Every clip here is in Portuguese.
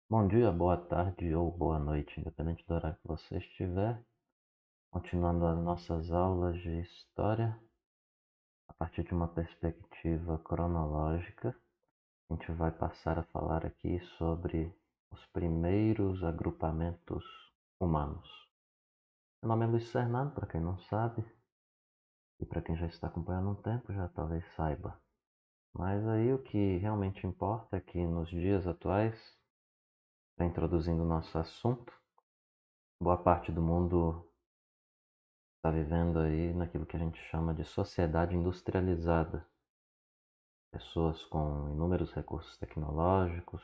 Bom dia, boa tarde ou boa noite, independente do horário que você estiver. Continuando as nossas aulas de história, a partir de uma perspectiva cronológica, a gente vai passar a falar aqui sobre os primeiros agrupamentos humanos. Meu nome é Luiz Fernando, para quem não sabe, e para quem já está acompanhando um tempo já talvez saiba. Mas aí o que realmente importa é que nos dias atuais, introduzindo o nosso assunto, boa parte do mundo está vivendo aí naquilo que a gente chama de sociedade industrializada. Pessoas com inúmeros recursos tecnológicos.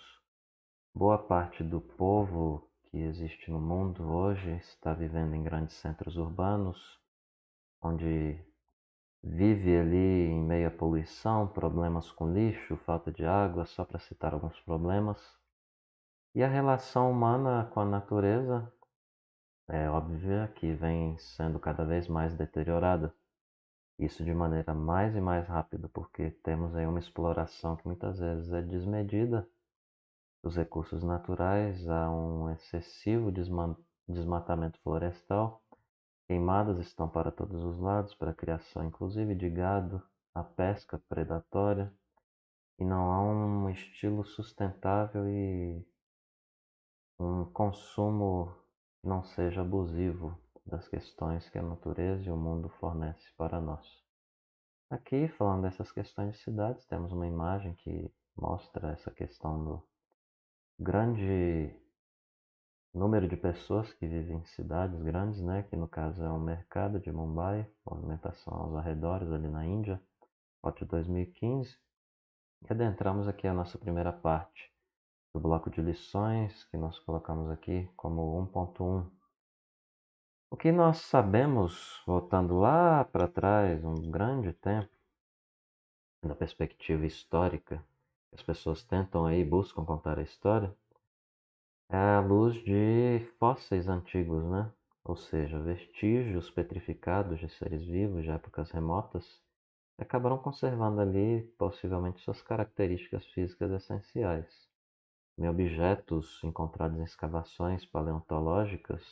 Boa parte do povo que existe no mundo hoje está vivendo em grandes centros urbanos, onde vive ali em meio à poluição, problemas com lixo, falta de água, só para citar alguns problemas. E a relação humana com a natureza é óbvia que vem sendo cada vez mais deteriorada. Isso de maneira mais e mais rápida, porque temos aí uma exploração que muitas vezes é desmedida dos recursos naturais, há um excessivo desmatamento florestal, queimadas estão para todos os lados, para a criação inclusive de gado, a pesca predatória, e não há um estilo sustentável e um consumo que não seja abusivo das questões que a natureza e o mundo fornece para nós. Aqui, falando dessas questões de cidades, temos uma imagem que mostra essa questão do grande número de pessoas que vivem em cidades grandes, né? Que no caso é o mercado de Mumbai, movimentação aos arredores ali na Índia, foto de 2015. E adentramos aqui a nossa primeira parte do bloco de lições, que nós colocamos aqui como 1.1. O que nós sabemos, voltando lá para trás, um grande tempo, da perspectiva histórica, as pessoas tentam aí, buscam contar a história, é à luz de fósseis antigos, né? Ou seja, vestígios petrificados de seres vivos de épocas remotas, que acabaram conservando ali possivelmente suas características físicas essenciais. Em objetos encontrados em escavações paleontológicas,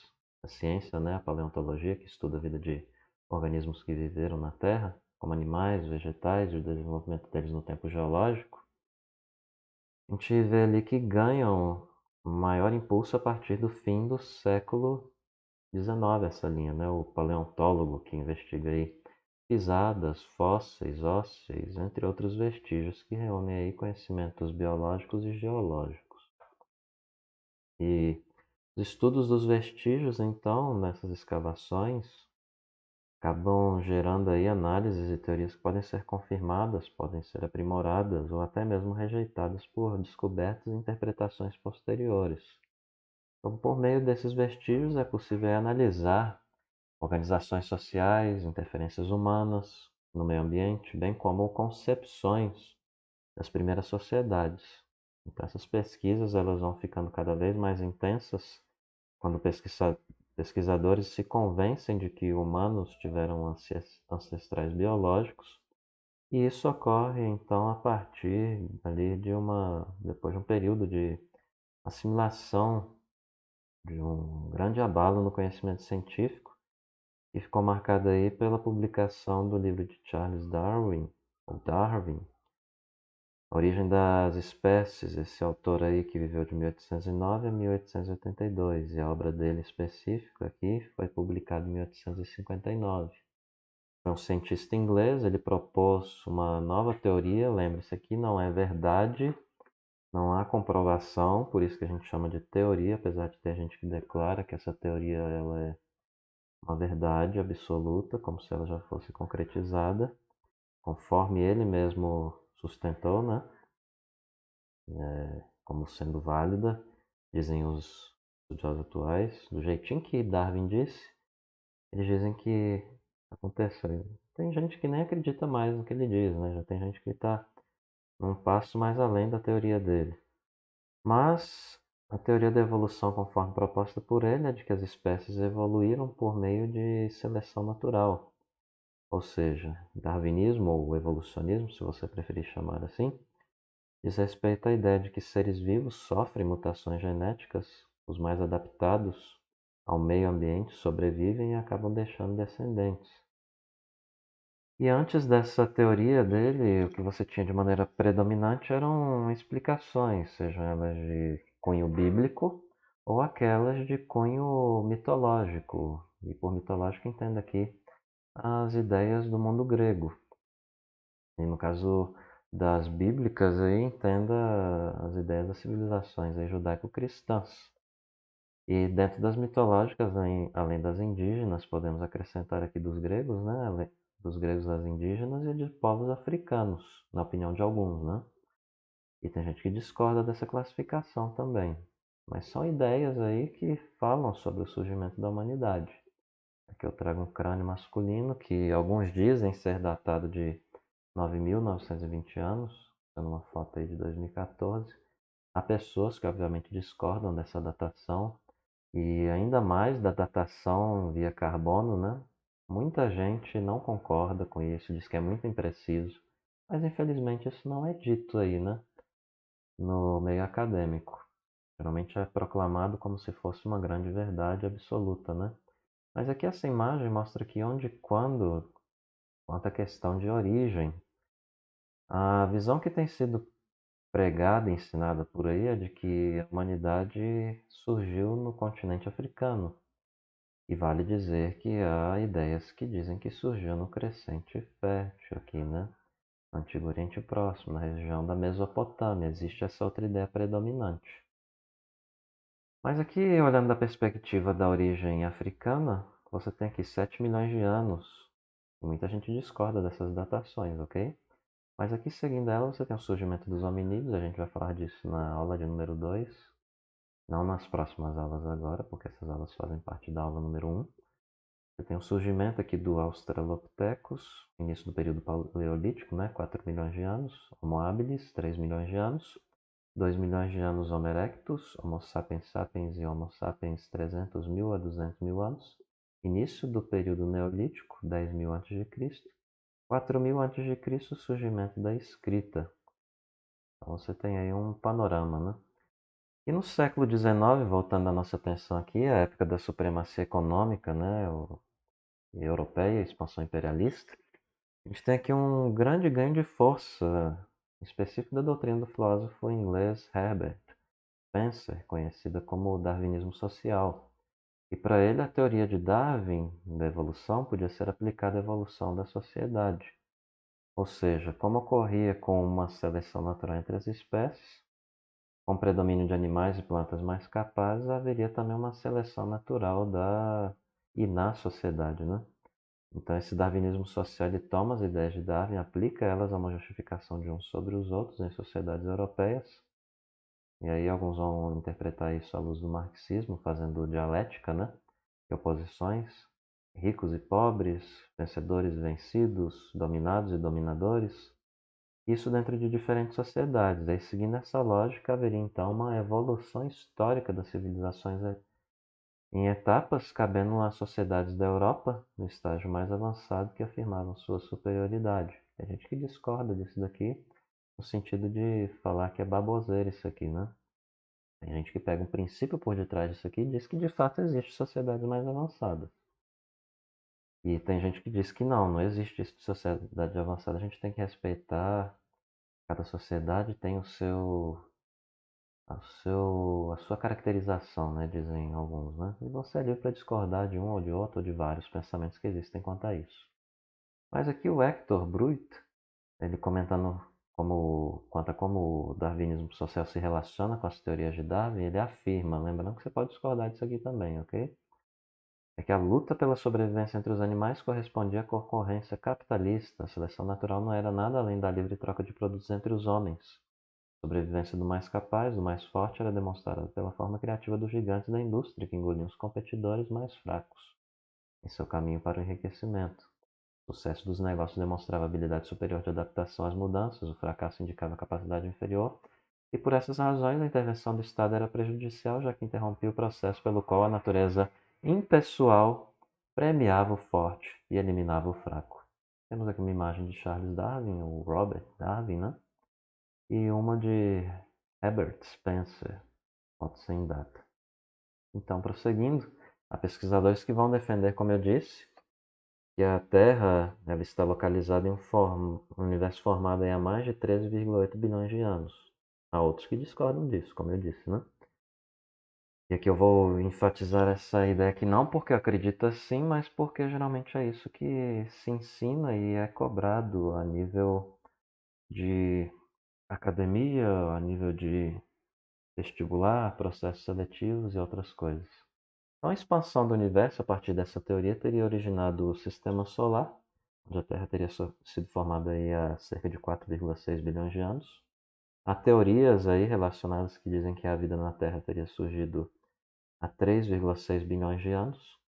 a ciência, né, a paleontologia, que estuda a vida de organismos que viveram na Terra, como animais, vegetais e o desenvolvimento deles no tempo geológico, a gente vê ali que ganham maior impulso a partir do fim do século XIX, essa linha, né? O paleontólogo que investiga aí pisadas, fósseis, ósseis, entre outros vestígios que reúnem aí conhecimentos biológicos e geológicos. E os estudos dos vestígios, então, nessas escavações, acabam gerando aí análises e teorias que podem ser confirmadas, podem ser aprimoradas ou até mesmo rejeitadas por descobertas e interpretações posteriores. Então, por meio desses vestígios, é possível analisar organizações sociais, interferências humanas no meio ambiente, bem como concepções das primeiras sociedades. Então, essas pesquisas elas vão ficando cada vez mais intensas quando pesquisadores se convencem de que humanos tiveram ancestrais biológicos, e isso ocorre então a partir ali depois de um período de assimilação, de um grande abalo no conhecimento científico, e ficou marcado aí pela publicação do livro de Charles Darwin, ou Darwin, A Origem das Espécies, esse autor aí que viveu de 1809 a 1882, e a obra dele específica aqui foi publicada em 1859. Foi um cientista inglês, ele propôs uma nova teoria, lembre-se aqui, não é verdade, não há comprovação, por isso que a gente chama de teoria, apesar de ter gente que declara que essa teoria ela é uma verdade absoluta, como se ela já fosse concretizada, conforme ele mesmo sustentou, né? Como sendo válida, dizem os estudiosos atuais, do jeitinho que Darwin disse, eles dizem que aconteceu. Tem gente que nem acredita mais no que ele diz, né? Já tem gente que está num passo mais além da teoria dele. Mas a teoria da evolução, conforme proposta por ele, é de que as espécies evoluíram por meio de seleção natural. Ou seja, darwinismo ou evolucionismo, se você preferir chamar assim, diz respeito à ideia de que seres vivos sofrem mutações genéticas, os mais adaptados ao meio ambiente sobrevivem e acabam deixando descendentes. E antes dessa teoria dele, o que você tinha de maneira predominante eram explicações, sejam elas de cunho bíblico ou aquelas de cunho mitológico. E por mitológico entenda aqui as ideias do mundo grego. E no caso das bíblicas, aí entenda as ideias das civilizações aí judaico-cristãs. E dentro das mitológicas, além das indígenas, podemos acrescentar aqui dos gregos, né? Dos gregos das indígenas e de povos africanos, na opinião de alguns, né? E tem gente que discorda dessa classificação também. Mas são ideias aí que falam sobre o surgimento da humanidade. Aqui eu trago um crânio masculino que alguns dizem ser datado de 9.920 anos, sendo uma foto aí de 2014. Há pessoas que obviamente discordam dessa datação e ainda mais da datação via carbono, né? Muita gente não concorda com isso, diz que é muito impreciso, mas infelizmente isso não é dito aí, né? No meio acadêmico. Geralmente é proclamado como se fosse uma grande verdade absoluta, né? Mas aqui essa imagem mostra que onde e quando, quanto à questão de origem, a visão que tem sido pregada e ensinada por aí é de que a humanidade surgiu no continente africano. E vale dizer que há ideias que dizem que surgiu no Crescente Fértil aqui, né? No Antigo Oriente Próximo, na região da Mesopotâmia. Existe essa outra ideia predominante. Mas aqui, olhando da perspectiva da origem africana, você tem aqui 7 milhões de anos. E muita gente discorda dessas datações, ok? Mas aqui, seguindo ela, você tem o surgimento dos hominídeos. A gente vai falar disso na aula de número 2. Não nas próximas aulas agora, porque essas aulas fazem parte da aula número 1. Você tem o surgimento aqui do Australopithecus, início do período paleolítico, né? 4 milhões de anos. Homo habilis, 3 milhões de anos. 2 milhões de anos Homo erectus, Homo sapiens sapiens e Homo sapiens 300 mil a 200 mil anos. Início do período neolítico, 10 mil a.C. 4 mil a.C., surgimento da escrita. Então você tem aí um panorama, né? E no século XIX, voltando a nossa atenção aqui, a época da supremacia econômica, né, europeia, expansão imperialista, a gente tem aqui um grande ganho de força, específico da doutrina do filósofo inglês Herbert Spencer, conhecida como o darwinismo social. E para ele, a teoria de Darwin da evolução podia ser aplicada à evolução da sociedade. Ou seja, como ocorria com uma seleção natural entre as espécies, com predomínio de animais e plantas mais capazes, haveria também uma seleção natural da e na sociedade, né? Então esse darwinismo social ele toma as ideias de Darwin, aplica elas a uma justificação de uns sobre os outros em sociedades europeias, e aí alguns vão interpretar isso à luz do marxismo, fazendo dialética, né? De oposições, ricos e pobres, vencedores e vencidos, dominados e dominadores, isso dentro de diferentes sociedades. Aí, seguindo essa lógica, haveria então uma evolução histórica das civilizações em etapas, cabendo às sociedades da Europa, no estágio mais avançado, que afirmavam sua superioridade. Tem gente que discorda disso daqui, no sentido de falar que é baboseira isso aqui, né? Tem gente que pega um princípio por detrás disso aqui e diz que de fato existe sociedades mais avançadas. E tem gente que diz que não existe isso de sociedade avançada, a gente tem que respeitar, cada sociedade tem a sua caracterização, né, dizem alguns, né? E você é livre para discordar de um ou de outro ou de vários pensamentos que existem quanto a isso. Mas aqui o Hector Bruit, ele comentando quanto a como o darwinismo social se relaciona com as teorias de Darwin, ele afirma, lembrando que você pode discordar disso aqui também, ok? É que a luta pela sobrevivência entre os animais correspondia à concorrência capitalista. A seleção natural não era nada além da livre troca de produtos entre os homens. A sobrevivência do mais capaz, do mais forte, era demonstrada pela forma criativa dos gigantes da indústria que engoliam os competidores mais fracos em seu caminho para o enriquecimento. O sucesso dos negócios demonstrava habilidade superior de adaptação às mudanças, o fracasso indicava capacidade inferior, e por essas razões a intervenção do Estado era prejudicial, já que interrompia o processo pelo qual a natureza impessoal premiava o forte e eliminava o fraco. Temos aqui uma imagem de Charles Darwin, ou Robert Darwin, né? e uma de Herbert Spencer, foto sem data. Então, prosseguindo, há pesquisadores que vão defender, como eu disse, que a Terra ela está localizada em um universo formado há mais de 13,8 bilhões de anos. Há outros que discordam disso, como eu disse, né? E aqui eu vou enfatizar essa ideia que não porque eu acredito assim, mas porque geralmente é isso que se ensina e é cobrado a nível de academia, a nível de vestibular, processos seletivos e outras coisas. Então, a expansão do universo a partir dessa teoria teria originado o Sistema Solar, onde a Terra teria sido formada aí há cerca de 4,6 bilhões de anos. Há teorias aí relacionadas que dizem que a vida na Terra teria surgido há 3,6 bilhões de anos.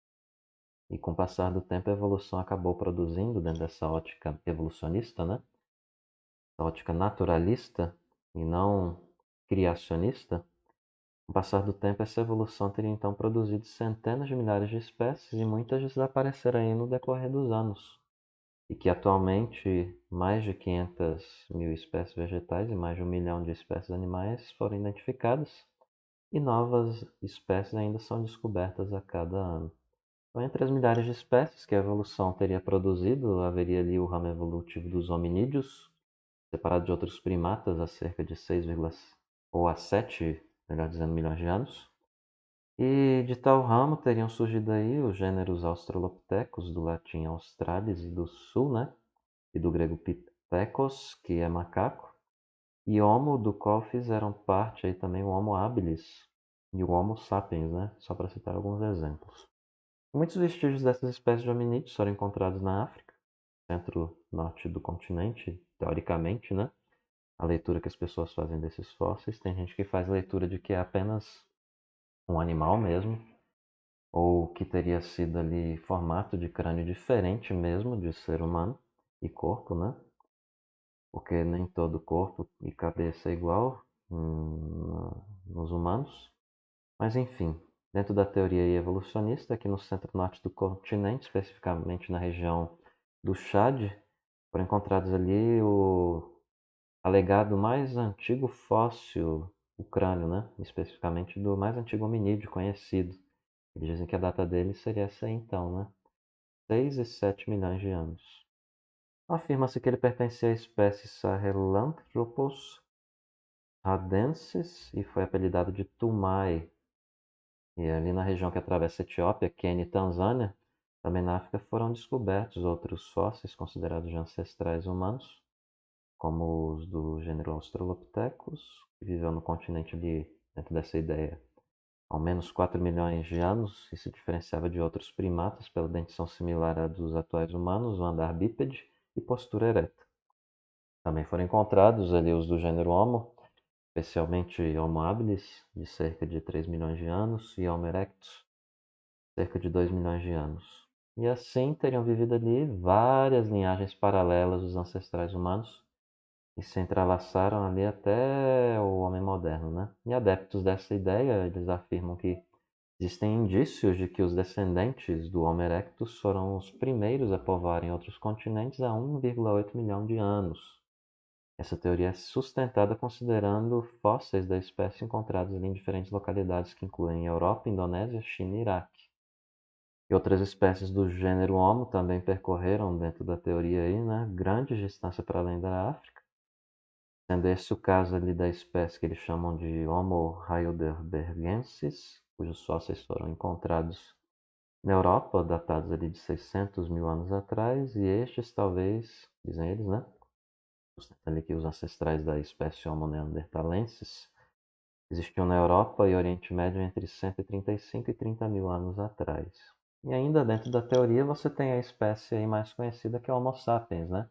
E com o passar do tempo, a evolução acabou produzindo, dentro dessa ótica evolucionista, né? Essa ótica naturalista e não criacionista. Com o passar do tempo, essa evolução teria então produzido centenas de milhares de espécies e muitas desapareceram aí no decorrer dos anos. E que atualmente mais de 500 mil espécies vegetais e mais de 1 milhão de espécies animais foram identificadas e novas espécies ainda são descobertas a cada ano. Então, entre as milhares de espécies que a evolução teria produzido, haveria ali o ramo evolutivo dos hominídeos, separado de outros primatas há cerca de 6, ou a 7, melhor dizendo, milhões de anos. E de tal ramo teriam surgido aí os gêneros Australopithecus, do latim australis e do sul, né? E do grego pithekos, que é macaco, e Homo, do qual fizeram parte aí também o Homo habilis e o Homo sapiens, né? Só para citar alguns exemplos. Muitos vestígios dessas espécies de hominídeos foram encontrados na África, centro-norte do continente, teoricamente, né? A leitura que as pessoas fazem desses fósseis. Tem gente que faz leitura de que é apenas um animal mesmo, ou que teria sido ali formato de crânio diferente mesmo de ser humano e corpo, né? Porque nem todo corpo e cabeça é igual nos humanos. Mas enfim, dentro da teoria evolucionista, aqui no centro-norte do continente, especificamente na região do Chad, foram encontrados ali o alegado mais antigo fóssil, o crânio, né? Especificamente do mais antigo hominídeo conhecido. Eles dizem que a data dele seria essa aí então, né? 6 e 7 milhões de anos. Afirma-se que ele pertencia à espécie Sahelanthropus rhadensis e foi apelidado de Tumai. E ali na região que atravessa a Etiópia, Quênia e Tanzânia, também na África foram descobertos outros fósseis considerados de ancestrais humanos, como os do gênero Australopithecus, que viveu no continente ali, dentro dessa ideia, ao menos 4 milhões de anos e se diferenciava de outros primatas pela dentição similar à dos atuais humanos, o andar bípede e postura ereta. Também foram encontrados ali os do gênero Homo, especialmente Homo habilis, de cerca de 3 milhões de anos, e Homo erectus, cerca de 2 milhões de anos. E assim teriam vivido ali várias linhagens paralelas dos ancestrais humanos e se entrelaçaram ali até o homem moderno, né? E adeptos dessa ideia, eles afirmam que existem indícios de que os descendentes do Homo erectus foram os primeiros a povoarem outros continentes há 1,8 milhão de anos. Essa teoria é sustentada considerando fósseis da espécie encontrados em diferentes localidades que incluem Europa, Indonésia, China e Iraque. E outras espécies do gênero Homo também percorreram, dentro da teoria aí, né, grande distância para além da África, sendo esse o caso ali da espécie que eles chamam de Homo heidelbergensis, cujos fósseis foram encontrados na Europa, datados ali de 600 mil anos atrás, e estes talvez, dizem eles, né, ali que os ancestrais da espécie Homo neanderthalensis existiam na Europa e Oriente Médio entre 135 e 30 mil anos atrás. E ainda dentro da teoria você tem a espécie aí mais conhecida que é o Homo sapiens, né?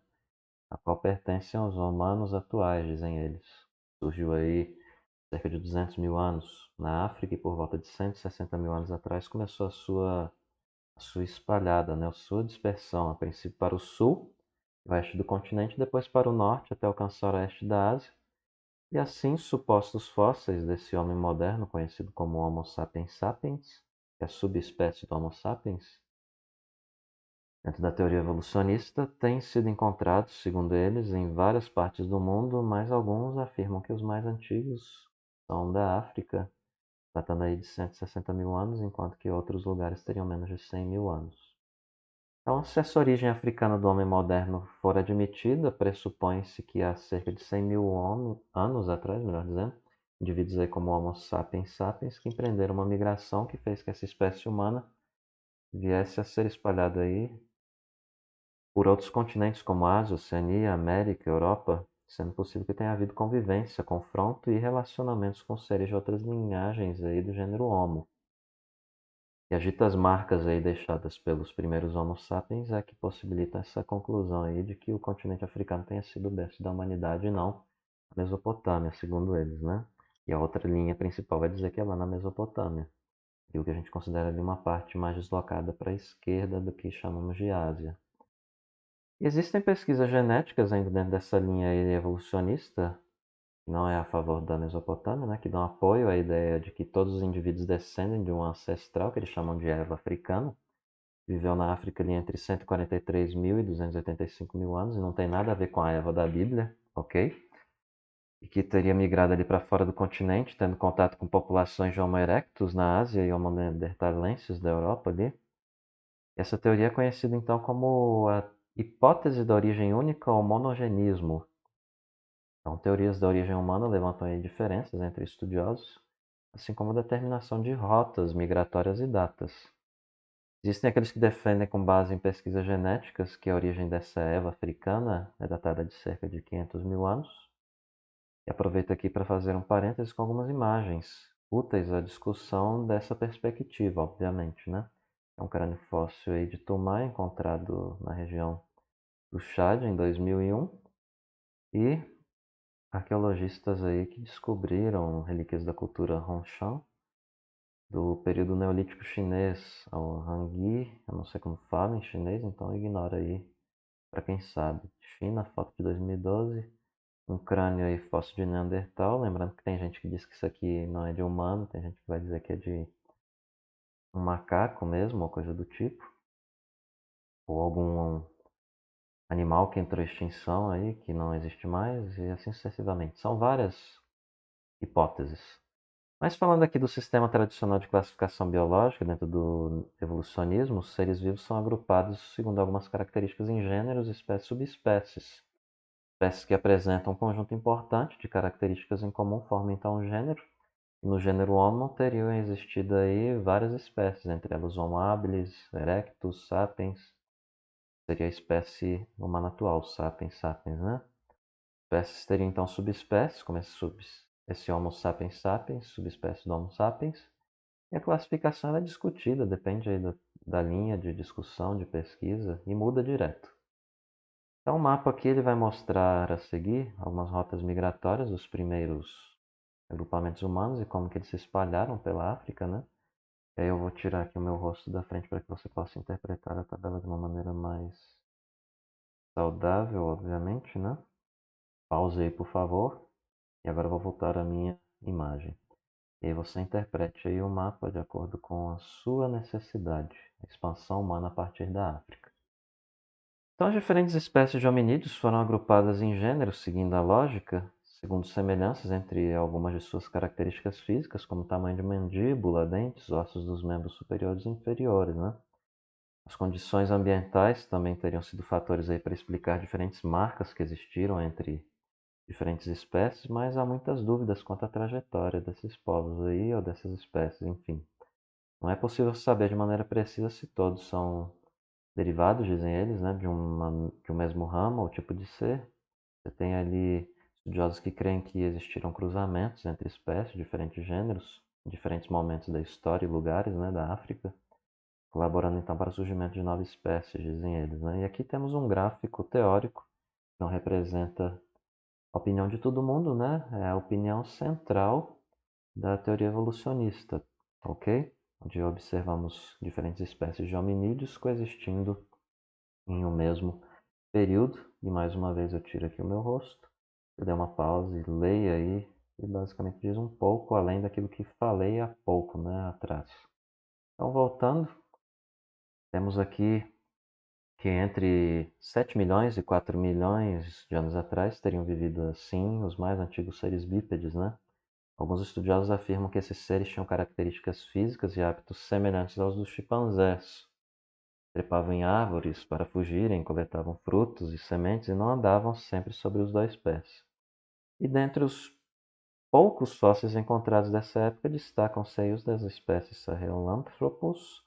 A qual pertence aos humanos atuais, dizem eles. Surgiu aí cerca de 200 mil anos na África e por volta de 160 mil anos atrás começou a sua espalhada, né? A sua dispersão, a princípio para o sul, oeste do continente, depois para o norte até alcançar o oeste da Ásia. E assim, supostos fósseis desse homem moderno, conhecido como Homo sapiens sapiens, que é a subespécie do Homo sapiens, Dentro da teoria evolucionista, têm sido encontrados, segundo eles, em várias partes do mundo, mas alguns afirmam que os mais antigos são da África, datando aí de 160 mil anos, enquanto que outros lugares teriam menos de 100 mil anos. Então, se essa origem africana do homem moderno for admitida, pressupõe-se que há cerca de 100 mil anos atrás, melhor dizendo, indivíduos aí como Homo sapiens sapiens, que empreenderam uma migração que fez que essa espécie humana viesse a ser espalhada aí por outros continentes como Ásia, Oceania, América, Europa, sendo possível que tenha havido convivência, confronto e relacionamentos com seres de outras linhagens aí do gênero Homo. E as ditas marcas aí deixadas pelos primeiros Homo sapiens é que possibilitam essa conclusão aí de que o continente africano tenha sido o berço da humanidade e não a Mesopotâmia, segundo eles, né? E a outra linha principal vai dizer que é lá na Mesopotâmia, e o que a gente considera ali uma parte mais deslocada para a esquerda do que chamamos de Ásia. Existem pesquisas genéticas ainda dentro dessa linha evolucionista, que não é a favor da Mesopotâmia, né, que dão apoio à ideia de que todos os indivíduos descendem de um ancestral, que eles chamam de Eva africano, viveu na África ali entre 143 mil e 285 mil anos, e não tem nada a ver com a Eva da Bíblia, ok? E que teria migrado ali para fora do continente, tendo contato com populações de Homo erectus na Ásia e Homo neanderthalensis da Europa ali. Essa teoria é conhecida então como a hipótese da origem única ou monogenismo. Então, teorias da origem humana levantam aí diferenças entre estudiosos, assim como a determinação de rotas migratórias e datas. Existem aqueles que defendem, com base em pesquisas genéticas, que a origem dessa Eva africana é datada de cerca de 500 mil anos. E aproveito aqui para fazer um parênteses com algumas imagens úteis à discussão dessa perspectiva, obviamente, né? É um crânio fóssil aí de Tumá, encontrado na região do Chad em 2001, e arqueologistas aí que descobriram relíquias da cultura Hongshan do período neolítico chinês, ao Hangui, eu não sei como fala em chinês, então ignora aí para quem sabe. China, foto de 2012, um crânio aí fóssil de Neandertal, lembrando que tem gente que diz que isso aqui não é de humano, tem gente que vai dizer que é de um macaco mesmo, ou coisa do tipo, ou algum animal que entrou em extinção aí, que não existe mais, e assim sucessivamente. São várias hipóteses. Mas falando aqui do sistema tradicional de classificação biológica, dentro do evolucionismo, os seres vivos são agrupados segundo algumas características em gêneros, espécies e subespécies. Espécies que apresentam um conjunto importante de características em comum formam então um gênero. E no gênero Homo teriam existido aí várias espécies, entre elas Homo habilis, erectus, sapiens, seria a espécie humana atual, sapiens sapiens, né? Espécies teriam então subespécies, como esse Homo sapiens sapiens, subespécie do Homo sapiens. E a classificação é discutida, depende aí da linha de discussão, de pesquisa, e muda direto. Então o mapa aqui ele vai mostrar a seguir algumas rotas migratórias dos primeiros agrupamentos humanos e como que eles se espalharam pela África, né? E aí eu vou tirar aqui o meu rosto da frente para que você possa interpretar a tabela de uma maneira mais saudável, obviamente, né? Pause aí, por favor. E agora eu vou voltar à minha imagem. E aí você interprete aí o mapa de acordo com a sua necessidade, a expansão humana a partir da África. Então, as diferentes espécies de hominídeos foram agrupadas em gêneros seguindo a lógica, segundo semelhanças entre algumas de suas características físicas, como tamanho de mandíbula, dentes, ossos dos membros superiores e inferiores, né? As condições ambientais também teriam sido fatores aí para explicar diferentes marcas que existiram entre diferentes espécies, mas há muitas dúvidas quanto à trajetória desses povos aí ou dessas espécies, enfim. Não é possível saber de maneira precisa se todos são derivados, dizem eles, né, de um mesmo ramo ou tipo de ser. Você tem ali estudiosos que creem que existiram cruzamentos entre espécies, diferentes gêneros, em diferentes momentos da história e lugares, né, da África, colaborando então para o surgimento de novas espécies, dizem eles, né? E aqui temos um gráfico teórico que não representa a opinião de todo mundo, né? É a opinião central da teoria evolucionista, ok? Onde observamos diferentes espécies de hominídeos coexistindo em um mesmo período. E mais uma vez eu tiro aqui o meu rosto, eu dei uma pausa e leia aí, e basicamente diz um pouco além daquilo que falei há pouco, né, atrás. Então, voltando, temos aqui que entre 7 milhões e 4 milhões de anos atrás teriam vivido assim os mais antigos seres bípedes, né? Alguns estudiosos afirmam que esses seres tinham características físicas e hábitos semelhantes aos dos chimpanzés. Trepavam em árvores para fugirem, coletavam frutos e sementes e não andavam sempre sobre os dois pés. E dentre os poucos fósseis encontrados dessa época destacam-se aí os das espécies Sahelanthropus,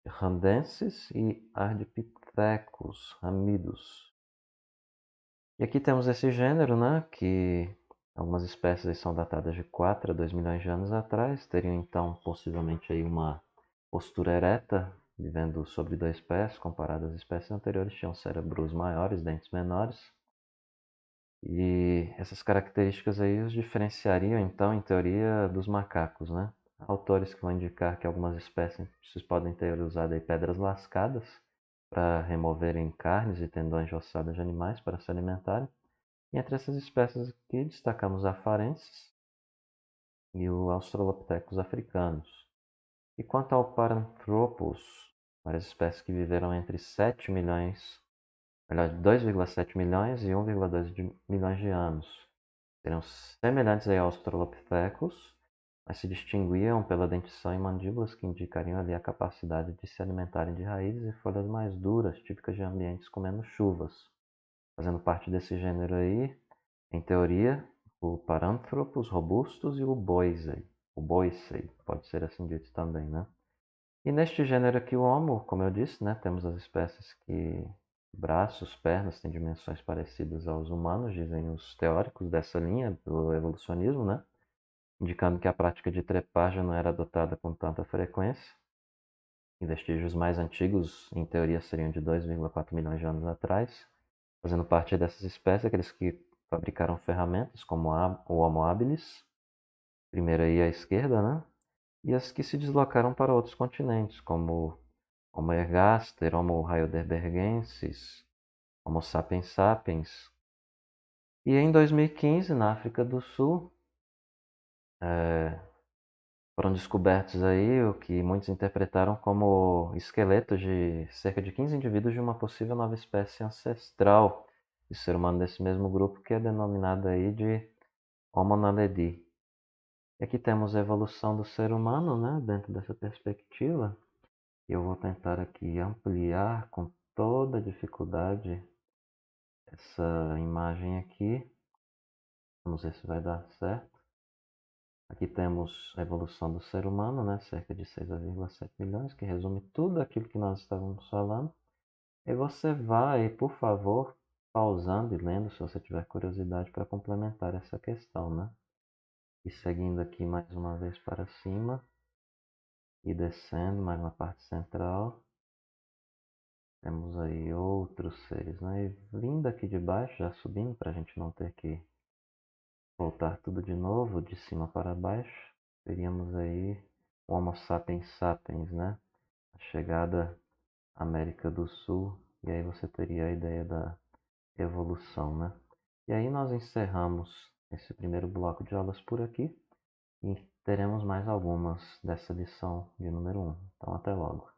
Rhandensis e Ardipithecus ramidos. E aqui temos esse gênero, né, que algumas espécies são datadas de 4 a 2 milhões de anos atrás, teriam então possivelmente aí uma postura ereta, vivendo sobre dois pés, comparado às espécies anteriores, tinham cérebros maiores, dentes menores. E essas características aí os diferenciariam então, em teoria, dos macacos, né? Há autores que vão indicar que algumas espécies podem ter usado aí pedras lascadas para removerem carnes e tendões de ossadas de animais para se alimentarem. E entre essas espécies aqui destacamos a Afarensis e o Australopithecus africanos. E quanto ao Paranthropus, várias espécies que viveram entre 7 milhões, melhor, 2,7 milhões e 1,2 milhões de anos. Seriam semelhantes ao Australopithecus, mas se distinguiam pela dentição e mandíbulas que indicariam ali a capacidade de se alimentarem de raízes e folhas mais duras, típicas de ambientes com menos chuvas. Fazendo parte desse gênero aí, em teoria, o Paranthropus robustus e o Boisei. O Boisei, pode ser assim dito também, né? E neste gênero aqui, o Homo, como eu disse, né, temos as espécies que braços, pernas têm dimensões parecidas aos humanos, dizem os teóricos dessa linha do evolucionismo, né, indicando que a prática de trepar já não era adotada com tanta frequência. E vestígios mais antigos, em teoria, seriam de 2,4 milhões de anos atrás, fazendo parte dessas espécies aqueles que fabricaram ferramentas, como o Homo habilis, primeiro aí à esquerda, né, e as que se deslocaram para outros continentes, como Homo ergaster, Homo heidelbergensis, Homo sapiens sapiens. E em 2015, na África do Sul, foram descobertos aí o que muitos interpretaram como esqueletos de cerca de 15 indivíduos de uma possível nova espécie ancestral de ser humano desse mesmo grupo, que é denominada aí de Homo naledi. E aqui temos a evolução do ser humano, né, dentro dessa perspectiva. E eu vou tentar aqui ampliar com toda a dificuldade essa imagem aqui. Vamos ver se vai dar certo. Aqui temos a evolução do ser humano, né? Cerca de 6,7 milhões, que resume tudo aquilo que nós estávamos falando. E você vai, por favor, pausando e lendo se você tiver curiosidade para complementar essa questão, né? E seguindo aqui mais uma vez para cima e descendo mais uma parte central. Temos aí outros seres, né? E vindo aqui de baixo, já subindo para a gente não ter que voltar tudo de novo, de cima para baixo, teríamos aí o Homo sapiens sapiens, né? A chegada à América do Sul, e aí você teria a ideia da evolução, né? E aí nós encerramos esse primeiro bloco de aulas por aqui e teremos mais algumas dessa lição de número 1. Então até logo.